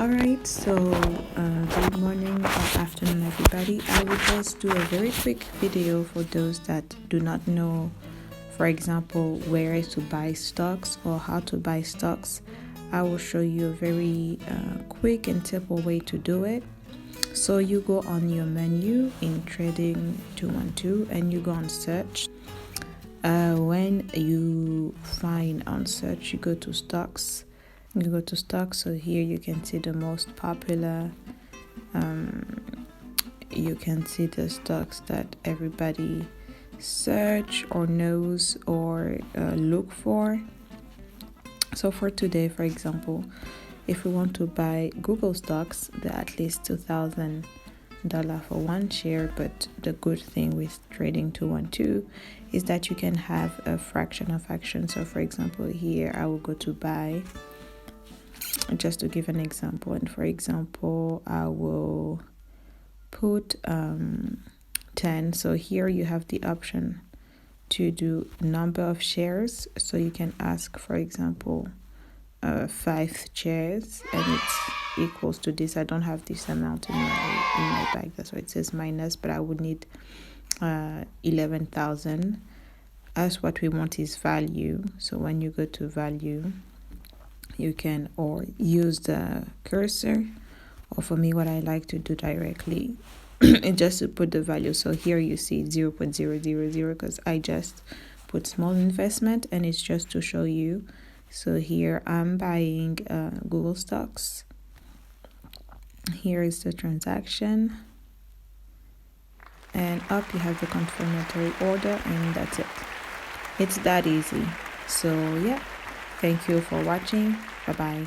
Alright, so good morning or afternoon, everybody. I will just do a very quick video for those that do not know, for example, where to buy stocks or how to buy stocks. I will show you a very quick and simple way to do it. So you go on your menu in Trading 212 and you go on search. When you find on search, you go to stocks. So here you can see the most popular. You can see the stocks that everybody search or knows or look for. So for today, for example, if we want to buy Google stocks, they're at least $2,000 for one share. But the good thing with Trading 212 is that you can have a fraction of action. So for example, here I will go to buy, just to give an example. And for example, I will put 10. So here you have the option to do number of shares. So you can ask, for example, 5 shares, and it's equals to this. I don't have this amount in my bag, that's why it says minus, but I would need 11,000. As what we want is value. So when you go to value, you can or use the cursor, or for me what I like to do directly is just to put the value. So here you see 0.000 because I just put small investment, and it's just to show you. So here I'm buying Google stocks. Here is the transaction, and up you have the confirmatory order, and that's it. It's that easy. So yeah, thank you for watching. Bye bye.